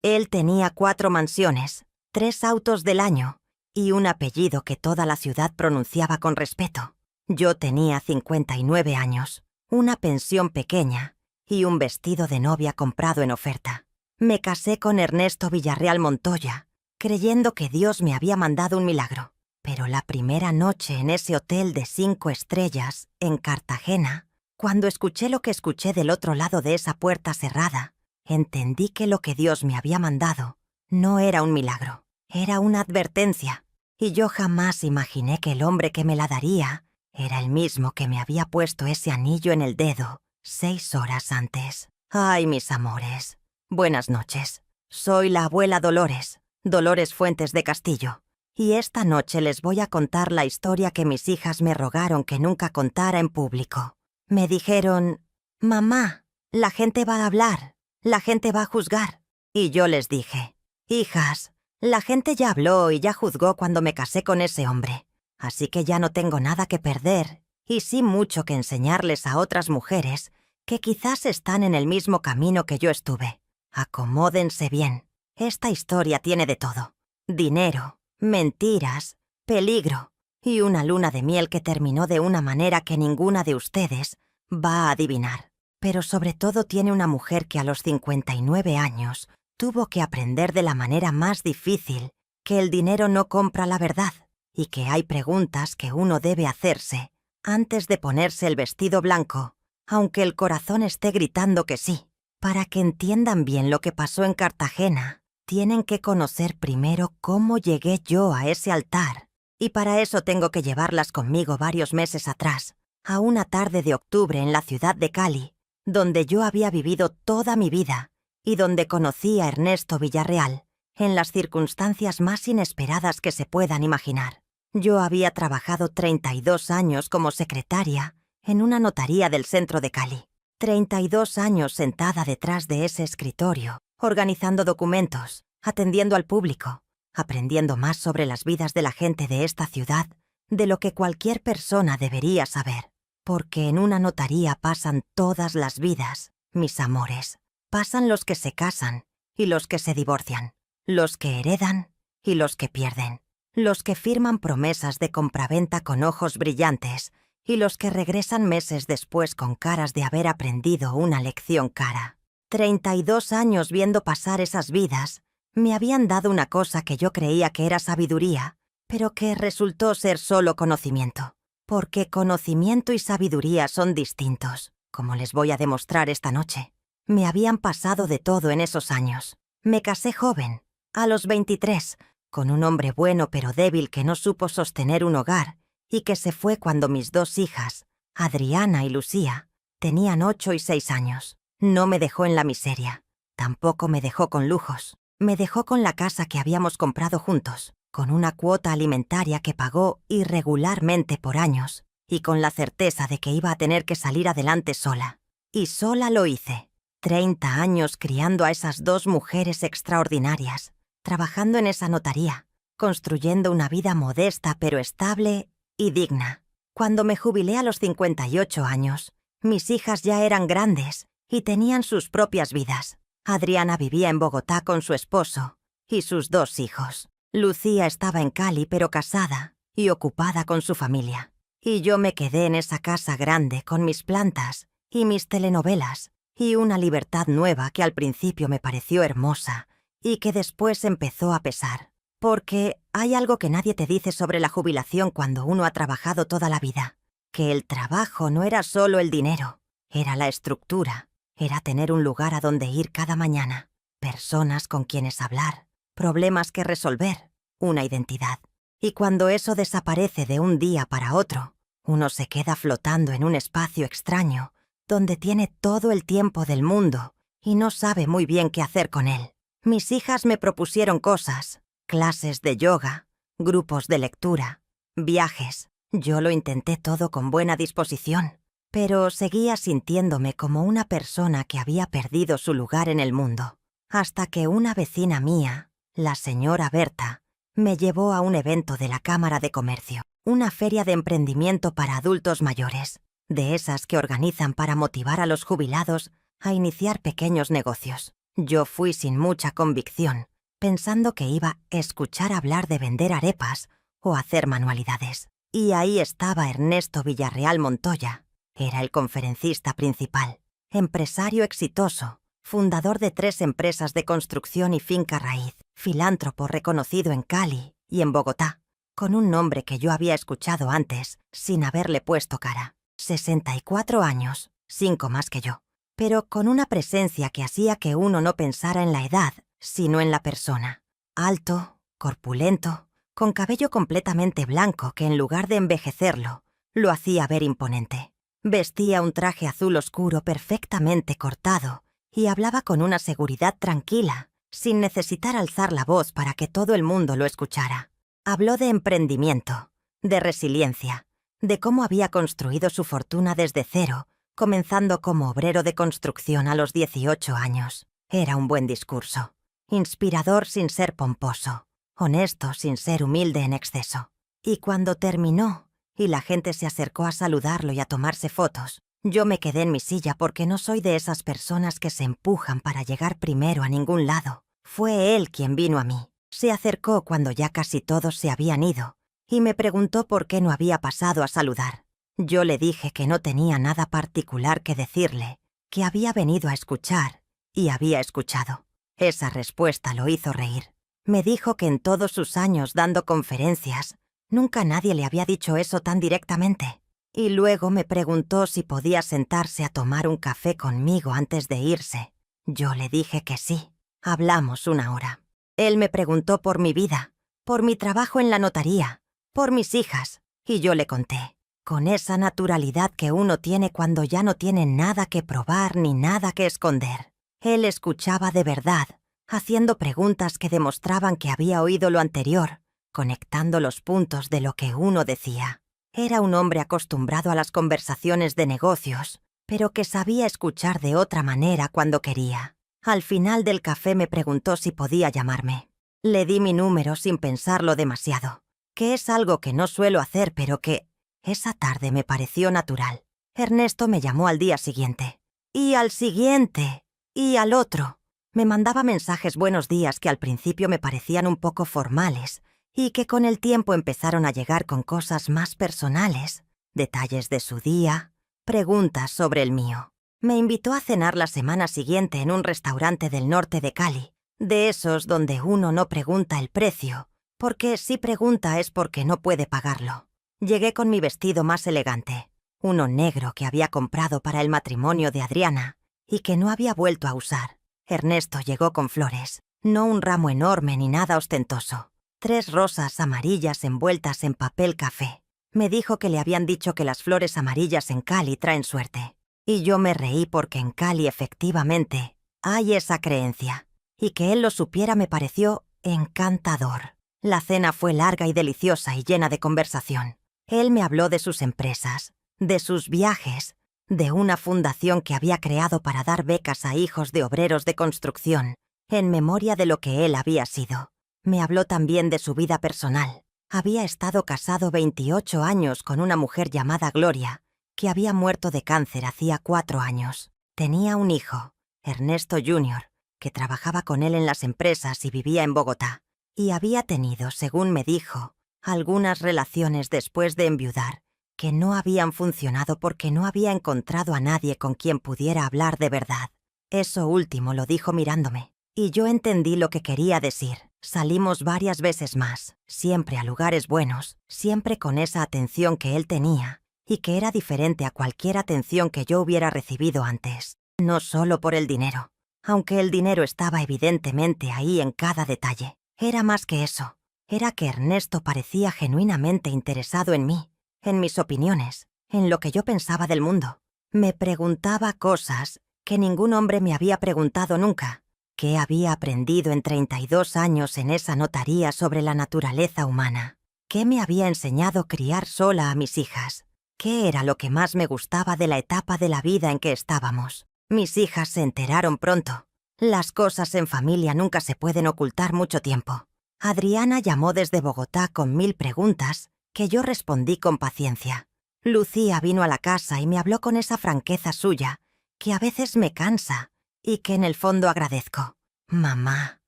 Él tenía 4 mansiones, 3 autos del año y un apellido que toda la ciudad pronunciaba con respeto. Yo tenía 59 años, una pensión pequeña y un vestido de novia comprado en oferta. Me casé con Ernesto Villarreal Montoya, creyendo que Dios me había mandado un milagro. Pero la primera noche en ese hotel de 5 estrellas, en Cartagena, cuando escuché lo que escuché del otro lado de esa puerta cerrada, entendí que lo que Dios me había mandado no era un milagro, era una advertencia. Y yo jamás imaginé que el hombre que me la daría era el mismo que me había puesto ese anillo en el dedo 6 horas antes. Ay, mis amores. Buenas noches. Soy la abuela Dolores, Dolores Fuentes de Castillo. Y esta noche les voy a contar la historia que mis hijas me rogaron que nunca contara en público. Me dijeron, «Mamá, la gente va a hablar, la gente va a juzgar». Y yo les dije, «Hijas, la gente ya habló y ya juzgó cuando me casé con ese hombre. Así que ya no tengo nada que perder y sí mucho que enseñarles a otras mujeres que quizás están en el mismo camino que yo estuve. Acomódense bien. Esta historia tiene de todo. Dinero, mentiras, peligro y una luna de miel que terminó de una manera que ninguna de ustedes va a adivinar. Pero sobre todo tiene una mujer que a los 59 años tuvo que aprender de la manera más difícil que el dinero no compra la verdad y que hay preguntas que uno debe hacerse antes de ponerse el vestido blanco, aunque el corazón esté gritando que sí. Para que entiendan bien lo que pasó en Cartagena, tienen que conocer primero cómo llegué yo a ese altar, y para eso tengo que llevarlas conmigo varios meses atrás, a una tarde de octubre en la ciudad de Cali, donde yo había vivido toda mi vida y donde conocí a Ernesto Villarreal, en las circunstancias más inesperadas que se puedan imaginar. Yo había trabajado 32 años como secretaria en una notaría del centro de Cali. 32 años sentada detrás de ese escritorio, organizando documentos, atendiendo al público, aprendiendo más sobre las vidas de la gente de esta ciudad de lo que cualquier persona debería saber. Porque en una notaría pasan todas las vidas, mis amores. Pasan los que se casan y los que se divorcian, los que heredan y los que pierden, los que firman promesas de compraventa con ojos brillantes y los que regresan meses después con caras de haber aprendido una lección cara. 32 años viendo pasar esas vidas me habían dado una cosa que yo creía que era sabiduría, pero que resultó ser solo conocimiento. Porque conocimiento y sabiduría son distintos, como les voy a demostrar esta noche. Me habían pasado de todo en esos años. Me casé joven, a los 23, con un hombre bueno pero débil que no supo sostener un hogar y que se fue cuando mis 2 hijas, Adriana y Lucía, tenían 8 y 6 años. No me dejó en la miseria, tampoco me dejó con lujos. Me dejó con la casa que habíamos comprado juntos, con una cuota alimentaria que pagó irregularmente por años y con la certeza de que iba a tener que salir adelante sola. Y sola lo hice. 30 años criando a esas 2 mujeres extraordinarias, trabajando en esa notaría, construyendo una vida modesta pero estable y digna. Cuando me jubilé a los 58 años, mis hijas ya eran grandes y tenían sus propias vidas. Adriana vivía en Bogotá con su esposo y sus 2 hijos. Lucía estaba en Cali pero casada y ocupada con su familia. Y yo me quedé en esa casa grande con mis plantas y mis telenovelas y una libertad nueva que al principio me pareció hermosa y que después empezó a pesar. Porque hay algo que nadie te dice sobre la jubilación cuando uno ha trabajado toda la vida. Que el trabajo no era solo el dinero, era la estructura, era tener un lugar a donde ir cada mañana, personas con quienes hablar, problemas que resolver, una identidad. Y cuando eso desaparece de un día para otro, uno se queda flotando en un espacio extraño, donde tiene todo el tiempo del mundo y no sabe muy bien qué hacer con él. Mis hijas me propusieron cosas, clases de yoga, grupos de lectura, viajes. Yo lo intenté todo con buena disposición, pero seguía sintiéndome como una persona que había perdido su lugar en el mundo, hasta que una vecina mía, la señora Berta, me llevó a un evento de la Cámara de Comercio, una feria de emprendimiento para adultos mayores, de esas que organizan para motivar a los jubilados a iniciar pequeños negocios. Yo fui sin mucha convicción, pensando que iba a escuchar hablar de vender arepas o hacer manualidades. Y ahí estaba Ernesto Villarreal Montoya. Era el conferencista principal, empresario exitoso, fundador de 3 empresas de construcción y finca raíz, filántropo reconocido en Cali y en Bogotá, con un nombre que yo había escuchado antes, sin haberle puesto cara. 64 años, 5 más que yo, pero con una presencia que hacía que uno no pensara en la edad, sino en la persona. Alto, corpulento, con cabello completamente blanco que en lugar de envejecerlo, lo hacía ver imponente. Vestía un traje azul oscuro perfectamente cortado y hablaba con una seguridad tranquila, sin necesitar alzar la voz para que todo el mundo lo escuchara. Habló de emprendimiento, de resiliencia, de cómo había construido su fortuna desde cero, comenzando como obrero de construcción a los 18 años. Era un buen discurso, inspirador sin ser pomposo, honesto sin ser humilde en exceso. Y cuando terminó, y la gente se acercó a saludarlo y a tomarse fotos, yo me quedé en mi silla porque no soy de esas personas que se empujan para llegar primero a ningún lado. Fue él quien vino a mí. Se acercó cuando ya casi todos se habían ido y me preguntó por qué no había pasado a saludar. Yo le dije que no tenía nada particular que decirle, que había venido a escuchar y había escuchado. Esa respuesta lo hizo reír. Me dijo que en todos sus años dando conferencias, nunca nadie le había dicho eso tan directamente. Y luego me preguntó si podía sentarse a tomar un café conmigo antes de irse. Yo le dije que sí. Hablamos 1 hora. Él me preguntó por mi vida, por mi trabajo en la notaría, por mis hijas, y yo le conté, con esa naturalidad que uno tiene cuando ya no tiene nada que probar ni nada que esconder. Él escuchaba de verdad, haciendo preguntas que demostraban que había oído lo anterior, conectando los puntos de lo que uno decía. Era un hombre acostumbrado a las conversaciones de negocios, pero que sabía escuchar de otra manera cuando quería. Al final del café me preguntó si podía llamarme. Le di mi número sin pensarlo demasiado, que es algo que no suelo hacer, pero que esa tarde me pareció natural. Ernesto me llamó al día siguiente. Y al siguiente. Y al otro. Me mandaba mensajes buenos días que al principio me parecían un poco formales y que con el tiempo empezaron a llegar con cosas más personales, detalles de su día, preguntas sobre el mío. Me invitó a cenar la semana siguiente en un restaurante del norte de Cali, de esos donde uno no pregunta el precio, porque si pregunta es porque no puede pagarlo. Llegué con mi vestido más elegante, uno negro que había comprado para el matrimonio de Adriana y que no había vuelto a usar. Ernesto llegó con flores, no un ramo enorme ni nada ostentoso. 3 rosas amarillas envueltas en papel café. Me dijo que le habían dicho que las flores amarillas en Cali traen suerte. Y yo me reí porque en Cali efectivamente hay esa creencia. Y que él lo supiera me pareció encantador. La cena fue larga y deliciosa y llena de conversación. Él me habló de sus empresas, de sus viajes, de una fundación que había creado para dar becas a hijos de obreros de construcción, en memoria de lo que él había sido. Me habló también de su vida personal. Había estado casado 28 años con una mujer llamada Gloria, que había muerto de cáncer hacía 4 años. Tenía un hijo, Ernesto Jr., que trabajaba con él en las empresas y vivía en Bogotá. Y había tenido, según me dijo, algunas relaciones después de enviudar, que no habían funcionado porque no había encontrado a nadie con quien pudiera hablar de verdad. Eso último lo dijo mirándome, y yo entendí lo que quería decir. Salimos varias veces más, siempre a lugares buenos, siempre con esa atención que él tenía, y que era diferente a cualquier atención que yo hubiera recibido antes. No solo por el dinero, aunque el dinero estaba evidentemente ahí en cada detalle. Era más que eso. Era que Ernesto parecía genuinamente interesado en mí, en mis opiniones, en lo que yo pensaba del mundo. Me preguntaba cosas que ningún hombre me había preguntado nunca. ¿Qué había aprendido en 32 años en esa notaría sobre la naturaleza humana? ¿Qué me había enseñado criar sola a mis hijas? ¿Qué era lo que más me gustaba de la etapa de la vida en que estábamos? Mis hijas se enteraron pronto. Las cosas en familia nunca se pueden ocultar mucho tiempo. Adriana llamó desde Bogotá con 1000 preguntas que yo respondí con paciencia. Lucía vino a la casa y me habló con esa franqueza suya, que a veces me cansa y que en el fondo agradezco. Mamá,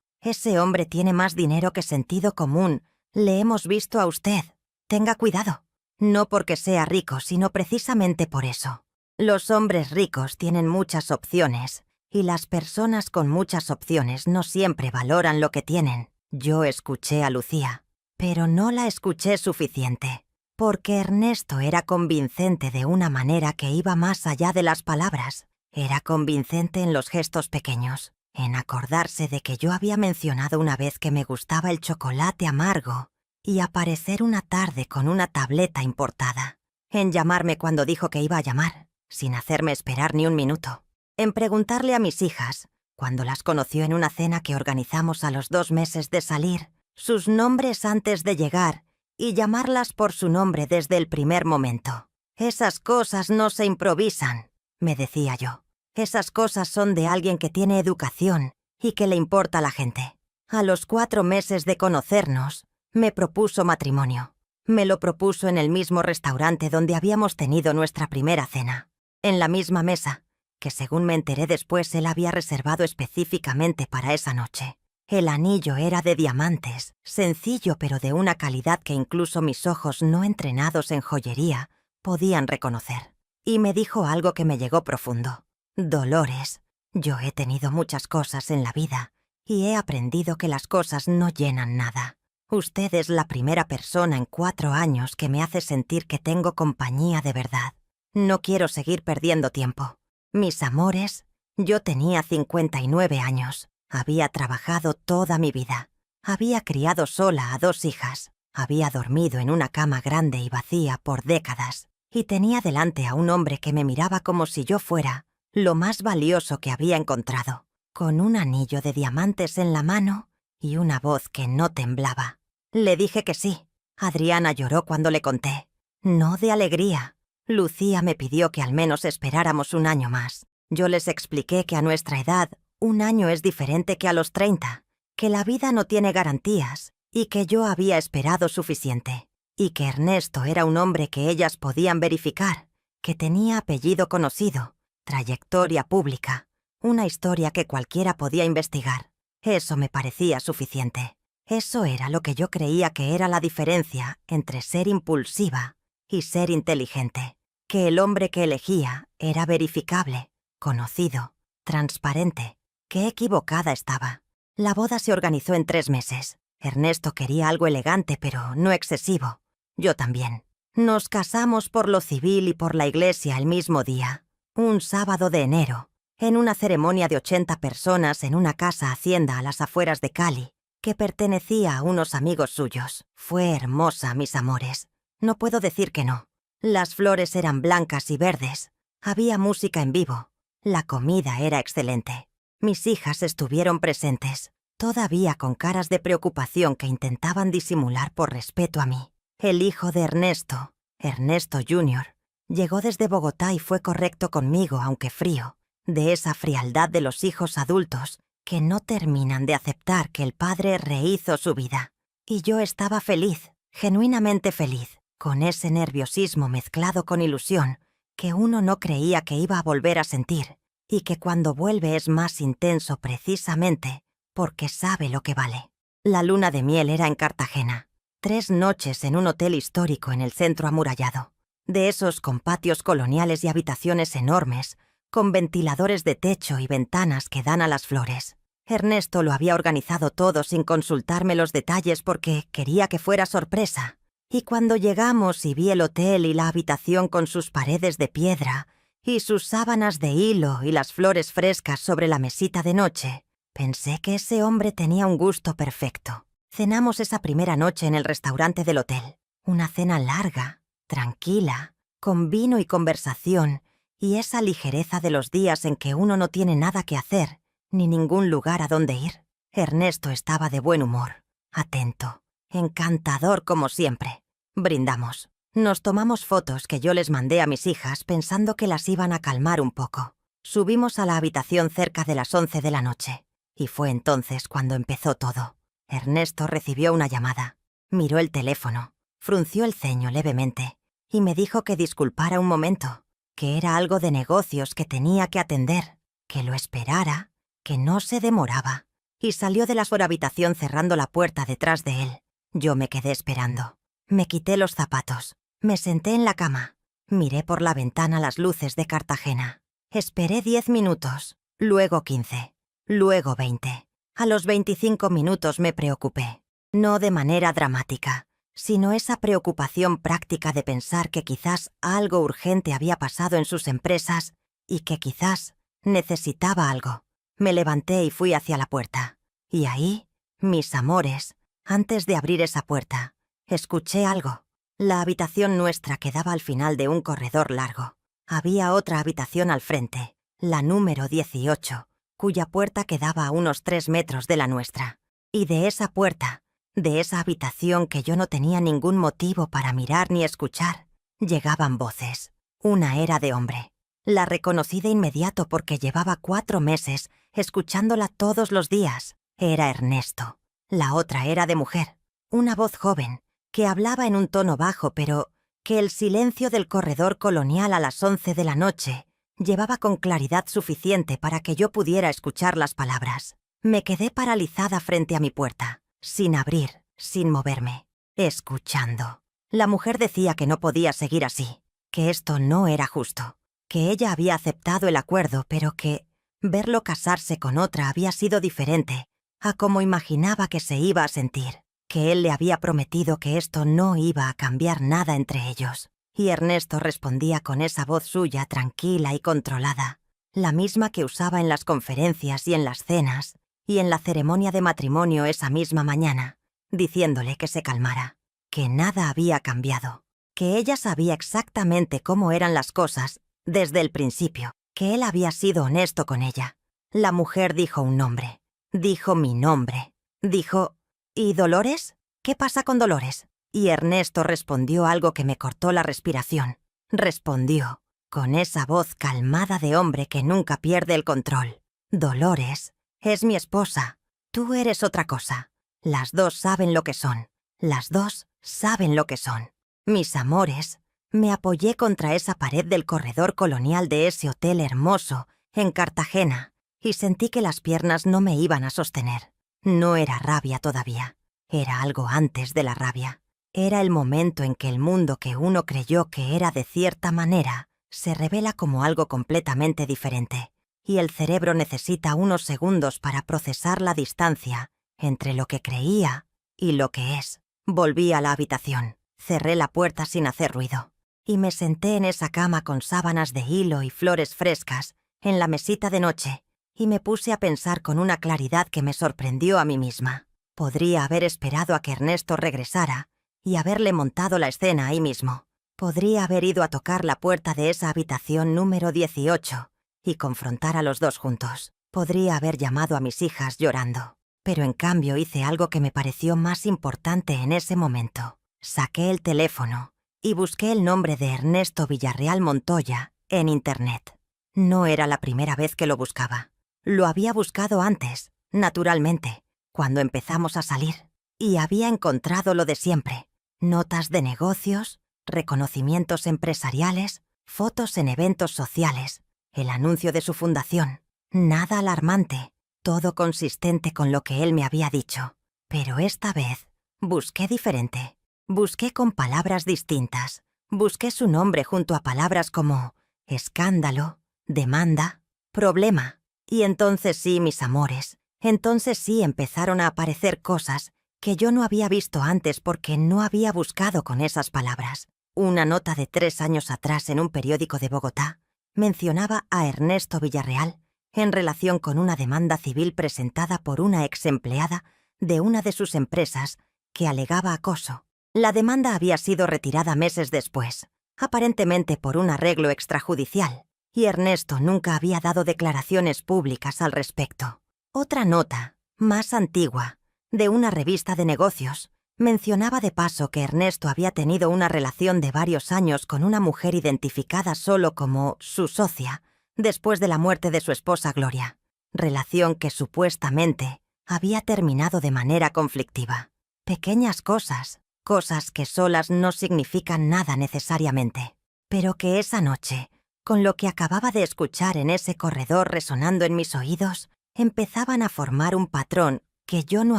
ese hombre tiene más dinero que sentido común. Le hemos visto a usted. Tenga cuidado. No porque sea rico, sino precisamente por eso. Los hombres ricos tienen muchas opciones, y las personas con muchas opciones no siempre valoran lo que tienen. Yo escuché a Lucía, pero no la escuché suficiente, porque Ernesto era convincente de una manera que iba más allá de las palabras. Era convincente en los gestos pequeños, en acordarse de que yo había mencionado una vez que me gustaba el chocolate amargo y aparecer una tarde con una tableta importada, en llamarme cuando dijo que iba a llamar, sin hacerme esperar ni un minuto, en preguntarle a mis hijas, cuando las conoció en una cena que organizamos a los 2 meses de salir, sus nombres antes de llegar y llamarlas por su nombre desde el primer momento. Esas cosas no se improvisan, me decía yo. Esas cosas son de alguien que tiene educación y que le importa a la gente. A los 4 meses de conocernos, me propuso matrimonio. Me lo propuso en el mismo restaurante donde habíamos tenido nuestra primera cena. En la misma mesa, que según me enteré después él había reservado específicamente para esa noche. El anillo era de diamantes, sencillo pero de una calidad que incluso mis ojos no entrenados en joyería podían reconocer. Y me dijo algo que me llegó profundo. Dolores, yo he tenido muchas cosas en la vida y he aprendido que las cosas no llenan nada. Usted es la primera persona en 4 años que me hace sentir que tengo compañía de verdad. No quiero seguir perdiendo tiempo. Mis amores, yo tenía 59 años. Había trabajado toda mi vida. Había criado sola a 2 hijas. Había dormido en una cama grande y vacía por décadas. Y tenía delante a un hombre que me miraba como si yo fuera lo más valioso que había encontrado, con un anillo de diamantes en la mano y una voz que no temblaba. Le dije que sí. Adriana lloró cuando le conté. No de alegría. Lucía me pidió que al menos esperáramos 1 año más. Yo les expliqué que a nuestra edad 1 año es diferente que a los 30, que la vida no tiene garantías y que yo había esperado suficiente, y que Ernesto era un hombre que ellas podían verificar, que tenía apellido conocido, trayectoria pública, una historia que cualquiera podía investigar. Eso me parecía suficiente. Eso era lo que yo creía que era la diferencia entre ser impulsiva y ser inteligente, que el hombre que elegía era verificable, conocido, transparente. Qué equivocada estaba. La boda se organizó en 3 meses. Ernesto quería algo elegante, pero no excesivo. Yo también. Nos casamos por lo civil y por la iglesia el mismo día, un sábado de enero, en una ceremonia de 80 personas en una casa hacienda a las afueras de Cali, que pertenecía a unos amigos suyos. Fue hermosa, mis amores. No puedo decir que no. Las flores eran blancas y verdes. Había música en vivo. La comida era excelente. Mis hijas estuvieron presentes, todavía con caras de preocupación que intentaban disimular por respeto a mí. El hijo de Ernesto, Ernesto Jr., llegó desde Bogotá y fue correcto conmigo, aunque frío, de esa frialdad de los hijos adultos que no terminan de aceptar que el padre rehizo su vida. Y yo estaba feliz, genuinamente feliz, con ese nerviosismo mezclado con ilusión que uno no creía que iba a volver a sentir, y que cuando vuelve es más intenso precisamente porque sabe lo que vale. La luna de miel era en Cartagena. 3 noches en un hotel histórico en el centro amurallado, de esos con patios coloniales y habitaciones enormes, con ventiladores de techo y ventanas que dan a las flores. Ernesto lo había organizado todo sin consultarme los detalles porque quería que fuera sorpresa. Y cuando llegamos y vi el hotel y la habitación con sus paredes de piedra y sus sábanas de hilo y las flores frescas sobre la mesita de noche, pensé que ese hombre tenía un gusto perfecto. Cenamos esa primera noche en el restaurante del hotel. Una cena larga, tranquila, con vino y conversación y esa ligereza de los días en que uno no tiene nada que hacer ni ningún lugar a donde ir. Ernesto estaba de buen humor, atento, encantador como siempre. Brindamos. Nos tomamos fotos que yo les mandé a mis hijas pensando que las iban a calmar un poco. Subimos a la habitación cerca de las 11 de la noche. Y fue entonces cuando empezó todo. Ernesto recibió una llamada. Miró el teléfono, frunció el ceño levemente y me dijo que disculpara un momento, que era algo de negocios que tenía que atender, que lo esperara que no se demoraba, y salió de la habitación cerrando la puerta detrás de él. Yo me quedé esperando. Me quité los zapatos. Me senté en la cama. Miré por la ventana las luces de Cartagena. Esperé 10 minutos, luego 15, luego 20. A los 25 minutos me preocupé. No de manera dramática, sino esa preocupación práctica de pensar que quizás algo urgente había pasado en sus empresas y que quizás necesitaba algo. Me levanté y fui hacia la puerta. Y ahí, mis amores, antes de abrir esa puerta, escuché algo. La habitación nuestra quedaba al final de un corredor largo. Había otra habitación al frente, la número 18, cuya puerta quedaba a unos 3 metros de la nuestra. Y de esa puerta, de esa habitación que yo no tenía ningún motivo para mirar ni escuchar, llegaban voces. Una era de hombre. La reconocí de inmediato porque llevaba 4 meses escuchándola todos los días. Era Ernesto. La otra era de mujer. Una voz joven, que hablaba en un tono bajo, pero que el silencio del corredor colonial a las 11 de la noche llevaba con claridad suficiente para que yo pudiera escuchar las palabras. Me quedé paralizada frente a mi puerta, sin abrir, sin moverme, escuchando. La mujer decía que no podía seguir así, que esto no era justo, que ella había aceptado el acuerdo, pero que verlo casarse con otra había sido diferente a como imaginaba que se iba a sentir, que él le había prometido que esto no iba a cambiar nada entre ellos. Y Ernesto respondía con esa voz suya tranquila y controlada, la misma que usaba en las conferencias y en las cenas, y en la ceremonia de matrimonio esa misma mañana, diciéndole que se calmara, que nada había cambiado, que ella sabía exactamente cómo eran las cosas desde el principio, que él había sido honesto con ella. La mujer dijo un nombre, dijo mi nombre, dijo: ¿y Dolores? ¿Qué pasa con Dolores? Y Ernesto respondió algo que me cortó la respiración. Respondió, con esa voz calmada de hombre que nunca pierde el control: Dolores es mi esposa, tú eres otra cosa. Las dos saben lo que son, las dos saben lo que son. Mis amores, me apoyé contra esa pared del corredor colonial de ese hotel hermoso en Cartagena y sentí que las piernas no me iban a sostener. No era rabia todavía, era algo antes de la rabia. Era el momento en que el mundo que uno creyó que era de cierta manera se revela como algo completamente diferente, y el cerebro necesita unos segundos para procesar la distancia entre lo que creía y lo que es. Volví a la habitación, cerré la puerta sin hacer ruido, y me senté en esa cama con sábanas de hilo y flores frescas en la mesita de noche, y me puse a pensar con una claridad que me sorprendió a mí misma. Podría haber esperado a que Ernesto regresara y haberle montado la escena ahí mismo. Podría haber ido a tocar la puerta de esa habitación número 18 y confrontar a los dos juntos. Podría haber llamado a mis hijas llorando. Pero en cambio hice algo que me pareció más importante en ese momento. Saqué el teléfono y busqué el nombre de Ernesto Villarreal Montoya en Internet. No era la primera vez que lo buscaba. Lo había buscado antes, naturalmente, cuando empezamos a salir, y había encontrado lo de siempre: notas de negocios, reconocimientos empresariales, fotos en eventos sociales, el anuncio de su fundación. Nada alarmante, todo consistente con lo que él me había dicho. Pero esta vez busqué diferente. Busqué con palabras distintas. Busqué su nombre junto a palabras como escándalo, demanda, problema. Y entonces sí, mis amores, entonces sí empezaron a aparecer cosas que yo no había visto antes porque no había buscado con esas palabras. Una nota de 3 años atrás en un periódico de Bogotá mencionaba a Ernesto Villarreal en relación con una demanda civil presentada por una ex empleada de una de sus empresas que alegaba acoso. La demanda había sido retirada meses después, aparentemente por un arreglo extrajudicial, y Ernesto nunca había dado declaraciones públicas al respecto. Otra nota, más antigua, de una revista de negocios, mencionaba de paso que Ernesto había tenido una relación de varios años con una mujer identificada solo como su socia, después de la muerte de su esposa Gloria, relación que supuestamente había terminado de manera conflictiva. Pequeñas cosas, cosas que solas no significan nada necesariamente, pero que esa noche, con lo que acababa de escuchar en ese corredor resonando en mis oídos, empezaban a formar un patrón que yo no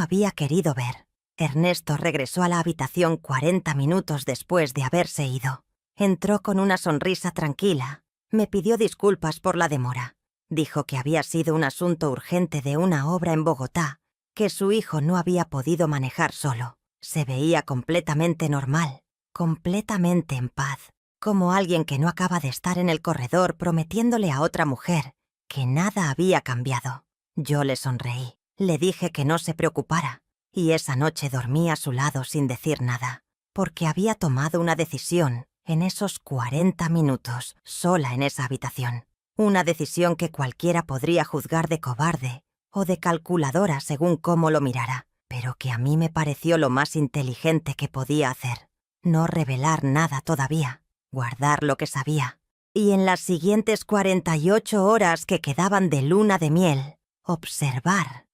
había querido ver. Ernesto regresó a la habitación 40 minutos después de haberse ido. Entró con una sonrisa tranquila. Me pidió disculpas por la demora. Dijo que había sido un asunto urgente de una obra en Bogotá, que su hijo no había podido manejar solo. Se veía completamente normal, completamente en paz, como alguien que no acaba de estar en el corredor prometiéndole a otra mujer que nada había cambiado. Yo le sonreí, le dije que no se preocupara, y esa noche dormí a su lado sin decir nada, porque había tomado una decisión en esos 40 minutos, sola en esa habitación. Una decisión que cualquiera podría juzgar de cobarde o de calculadora según cómo lo mirara, pero que a mí me pareció lo más inteligente que podía hacer. No revelar nada todavía, guardar lo que sabía. Y en las siguientes 48 horas que quedaban de luna de miel, observar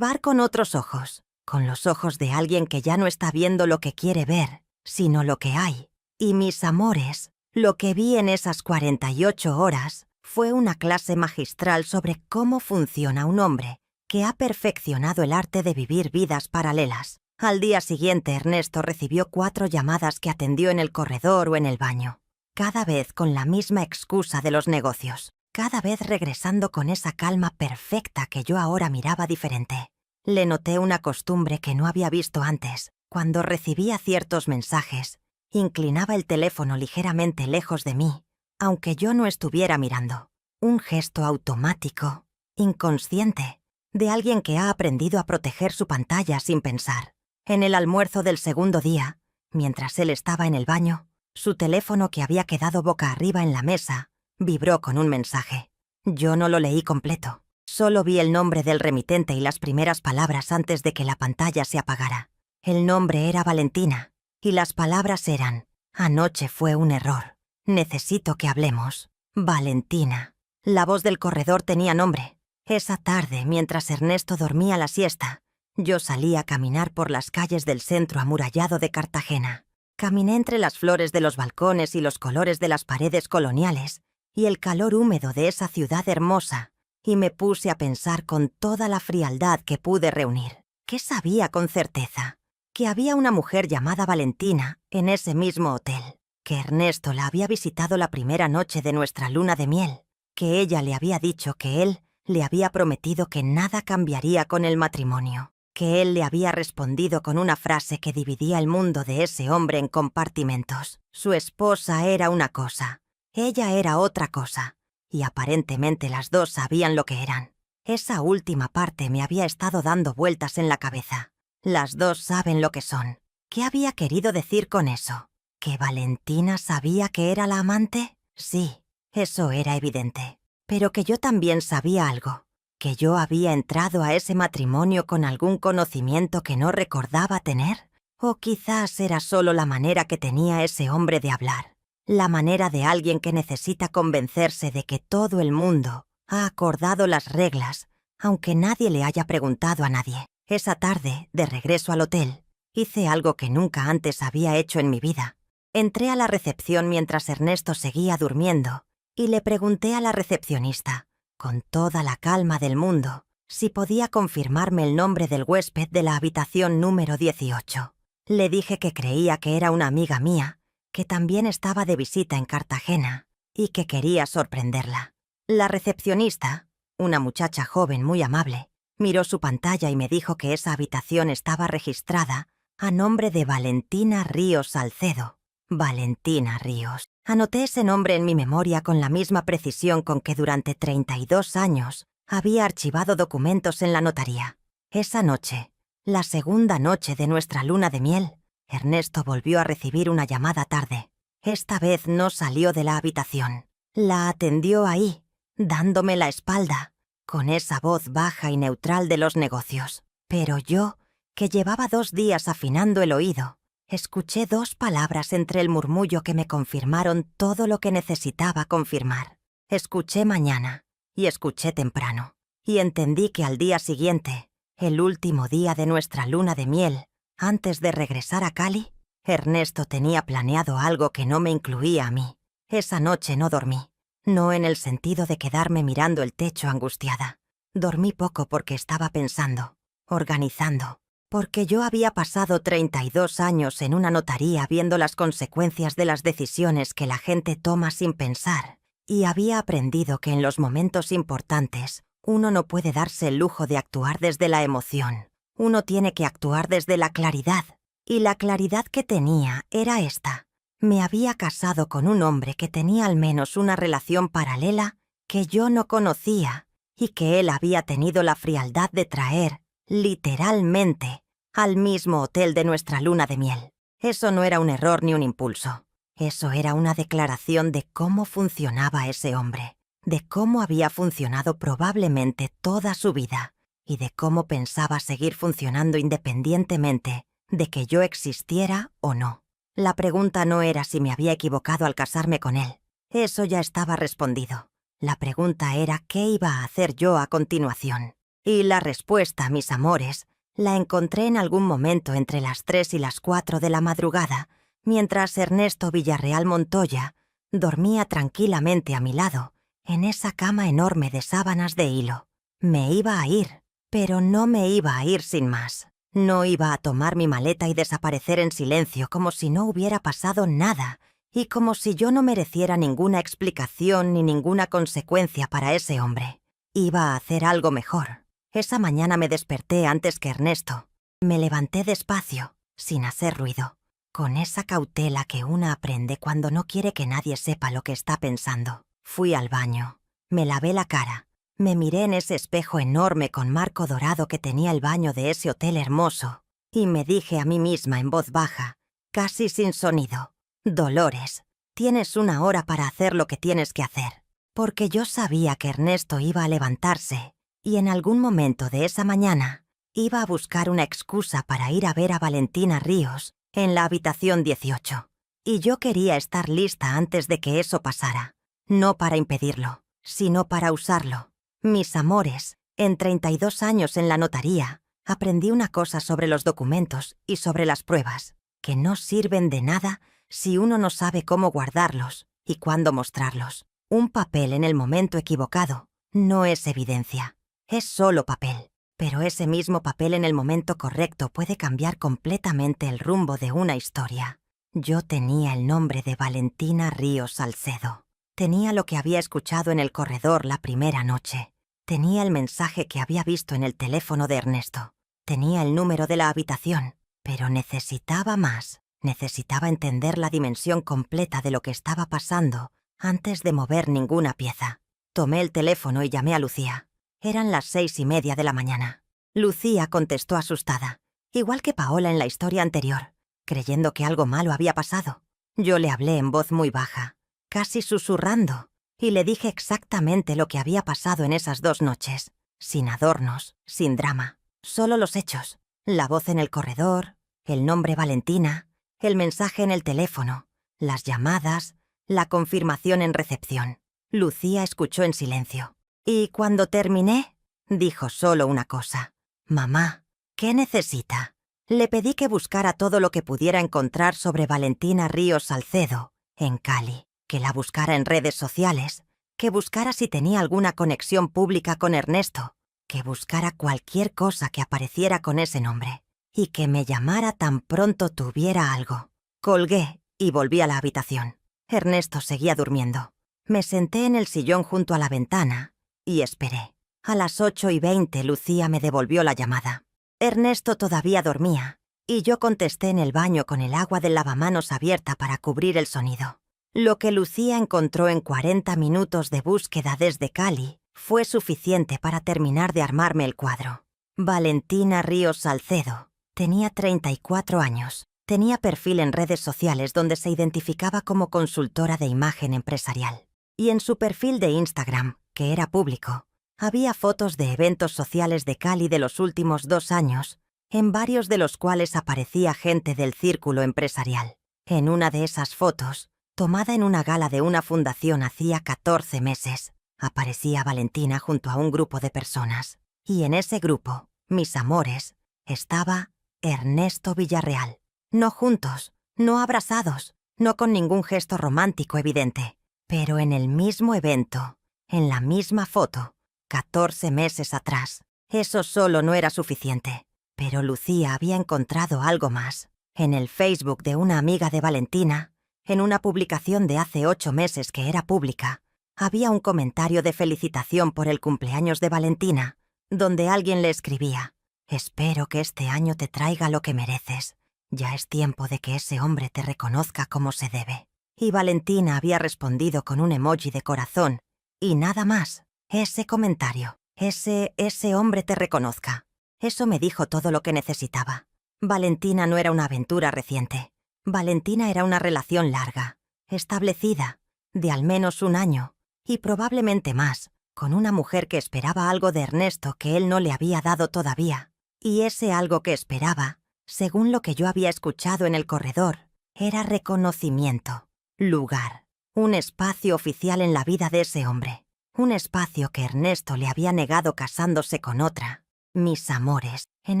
con otros ojos, con los ojos de alguien que ya no está viendo lo que quiere ver, sino lo que hay. Y mis amores, lo que vi en esas 48 horas fue una clase magistral sobre cómo funciona un hombre que ha perfeccionado el arte de vivir vidas paralelas. Al día siguiente, Ernesto recibió 4 llamadas que atendió en el corredor o en el baño, cada vez con la misma excusa de los negocios, cada vez regresando con esa calma perfecta que yo ahora miraba diferente. Le noté una costumbre que no había visto antes. Cuando recibía ciertos mensajes, inclinaba el teléfono ligeramente lejos de mí, aunque yo no estuviera mirando. Un gesto automático, inconsciente, de alguien que ha aprendido a proteger su pantalla sin pensar. En el almuerzo del segundo día, mientras él estaba en el baño, su teléfono, que había quedado boca arriba en la mesa, vibró con un mensaje. Yo no lo leí completo. Solo vi el nombre del remitente y las primeras palabras antes de que la pantalla se apagara. El nombre era Valentina, y las palabras eran: anoche fue un error. Necesito que hablemos. Valentina. La voz del corredor tenía nombre. Esa tarde, mientras Ernesto dormía la siesta, yo salí a caminar por las calles del centro amurallado de Cartagena. Caminé entre las flores de los balcones y los colores de las paredes coloniales y el calor húmedo de esa ciudad hermosa, y me puse a pensar con toda la frialdad que pude reunir. ¿Qué sabía con certeza? Que había una mujer llamada Valentina en ese mismo hotel, que Ernesto la había visitado la primera noche de nuestra luna de miel, que ella le había dicho que él le había prometido que nada cambiaría con el matrimonio, que él le había respondido con una frase que dividía el mundo de ese hombre en compartimentos. Su esposa era una cosa, ella era otra cosa, y aparentemente las dos sabían lo que eran. Esa última parte me había estado dando vueltas en la cabeza. Las dos saben lo que son. ¿Qué había querido decir con eso? ¿Que Valentina sabía que era la amante? Sí, eso era evidente. Pero que yo también sabía algo. ¿Que yo había entrado a ese matrimonio con algún conocimiento que no recordaba tener? ¿O quizás era solo la manera que tenía ese hombre de hablar? La manera de alguien que necesita convencerse de que todo el mundo ha acordado las reglas, aunque nadie le haya preguntado a nadie. Esa tarde, de regreso al hotel, hice algo que nunca antes había hecho en mi vida. Entré a la recepción mientras Ernesto seguía durmiendo y le pregunté a la recepcionista, con toda la calma del mundo, si podía confirmarme el nombre del huésped de la habitación número 18. Le dije que creía que era una amiga mía, que también estaba de visita en Cartagena y que quería sorprenderla. La recepcionista, una muchacha joven muy amable, miró su pantalla y me dijo que esa habitación estaba registrada a nombre de Valentina Ríos Salcedo. Valentina Ríos. Anoté ese nombre en mi memoria con la misma precisión con que durante 32 años había archivado documentos en la notaría. Esa noche, la segunda noche de nuestra luna de miel, Ernesto volvió a recibir una llamada tarde. Esta vez no salió de la habitación. La atendió ahí, dándome la espalda, con esa voz baja y neutral de los negocios. Pero yo, que llevaba 2 días afinando el oído, escuché 2 palabras entre el murmullo que me confirmaron todo lo que necesitaba confirmar. Escuché mañana y escuché temprano, y entendí que al día siguiente, el último día de nuestra luna de miel, antes de regresar a Cali, Ernesto tenía planeado algo que no me incluía a mí. Esa noche no dormí, no en el sentido de quedarme mirando el techo angustiada. Dormí poco porque estaba pensando, organizando, porque yo había pasado 32 años en una notaría viendo las consecuencias de las decisiones que la gente toma sin pensar, y había aprendido que en los momentos importantes uno no puede darse el lujo de actuar desde la emoción. Uno tiene que actuar desde la claridad, y la claridad que tenía era esta. Me había casado con un hombre que tenía al menos una relación paralela que yo no conocía y que él había tenido la frialdad de traer, literalmente, al mismo hotel de nuestra luna de miel. Eso no era un error ni un impulso. Eso era una declaración de cómo funcionaba ese hombre, de cómo había funcionado probablemente toda su vida y de cómo pensaba seguir funcionando independientemente de que yo existiera o no. La pregunta no era si me había equivocado al casarme con él. Eso ya estaba respondido. La pregunta era qué iba a hacer yo a continuación. Y la respuesta, mis amores, la encontré en algún momento entre las 3 y las 4 de la madrugada, mientras Ernesto Villarreal Montoya dormía tranquilamente a mi lado, en esa cama enorme de sábanas de hilo. Me iba a ir, pero no me iba a ir sin más. No iba a tomar mi maleta y desaparecer en silencio como si no hubiera pasado nada y como si yo no mereciera ninguna explicación ni ninguna consecuencia para ese hombre. Iba a hacer algo mejor. Esa mañana me desperté antes que Ernesto. Me levanté despacio, sin hacer ruido, con esa cautela que una aprende cuando no quiere que nadie sepa lo que está pensando. Fui al baño, me lavé la cara. Me miré en ese espejo enorme con marco dorado que tenía el baño de ese hotel hermoso y me dije a mí misma en voz baja, casi sin sonido, Dolores, tienes 1 hora para hacer lo que tienes que hacer. Porque yo sabía que Ernesto iba a levantarse y en algún momento de esa mañana iba a buscar una excusa para ir a ver a Valentina Ríos en la habitación 18. Y yo quería estar lista antes de que eso pasara, no para impedirlo, sino para usarlo. Mis amores, en 32 años en la notaría, aprendí una cosa sobre los documentos y sobre las pruebas, que no sirven de nada si uno no sabe cómo guardarlos y cuándo mostrarlos. Un papel en el momento equivocado no es evidencia, es solo papel, pero ese mismo papel en el momento correcto puede cambiar completamente el rumbo de una historia. Yo tenía el nombre de Valentina Ríos Salcedo. Tenía lo que había escuchado en el corredor la primera noche. Tenía el mensaje que había visto en el teléfono de Ernesto. Tenía el número de la habitación, pero necesitaba más. Necesitaba entender la dimensión completa de lo que estaba pasando antes de mover ninguna pieza. Tomé el teléfono y llamé a Lucía. Eran las 6:30 de la mañana. Lucía contestó asustada, igual que Paola en la historia anterior, creyendo que algo malo había pasado. Yo le hablé en voz muy baja, casi susurrando, y le dije exactamente lo que había pasado en esas 2 noches, sin adornos, sin drama, solo los hechos, la voz en el corredor, el nombre Valentina, el mensaje en el teléfono, las llamadas, la confirmación en recepción. Lucía escuchó en silencio. Y cuando terminé, dijo solo una cosa. «Mamá, ¿qué necesita?» Le pedí que buscara todo lo que pudiera encontrar sobre Valentina Ríos Salcedo, en Cali. Que la buscara en redes sociales, que buscara si tenía alguna conexión pública con Ernesto, que buscara cualquier cosa que apareciera con ese nombre, y que me llamara tan pronto tuviera algo. Colgué y volví a la habitación. Ernesto seguía durmiendo. Me senté en el sillón junto a la ventana y esperé. A las 8:20 Lucía me devolvió la llamada. Ernesto todavía dormía, y yo contesté en el baño con el agua del lavamanos abierta para cubrir el sonido. Lo que Lucía encontró en 40 minutos de búsqueda desde Cali fue suficiente para terminar de armarme el cuadro. Valentina Ríos Salcedo tenía 34 años. Tenía perfil en redes sociales donde se identificaba como consultora de imagen empresarial. Y en su perfil de Instagram, que era público, había fotos de eventos sociales de Cali de los últimos 2 años, en varios de los cuales aparecía gente del círculo empresarial. En una de esas fotos, tomada en una gala de una fundación hacía 14 meses, aparecía Valentina junto a un grupo de personas. Y en ese grupo, mis amores, estaba Ernesto Villarreal. No juntos, no abrazados, no con ningún gesto romántico evidente, pero en el mismo evento, en la misma foto, 14 meses atrás. Eso solo no era suficiente. Pero Lucía había encontrado algo más. En el Facebook de una amiga de Valentina, en una publicación de hace 8 meses que era pública, había un comentario de felicitación por el cumpleaños de Valentina, donde alguien le escribía: «Espero que este año te traiga lo que mereces. Ya es tiempo de que ese hombre te reconozca como se debe». Y Valentina había respondido con un emoji de corazón, y nada más. Ese comentario, ese hombre te reconozca. Eso me dijo todo lo que necesitaba. Valentina no era una aventura reciente. Valentina era una relación larga, establecida, de al menos 1 año, y probablemente más, con una mujer que esperaba algo de Ernesto que él no le había dado todavía. Y ese algo que esperaba, según lo que yo había escuchado en el corredor, era reconocimiento, lugar, un espacio oficial en la vida de ese hombre. Un espacio que Ernesto le había negado casándose con otra. Mis amores, en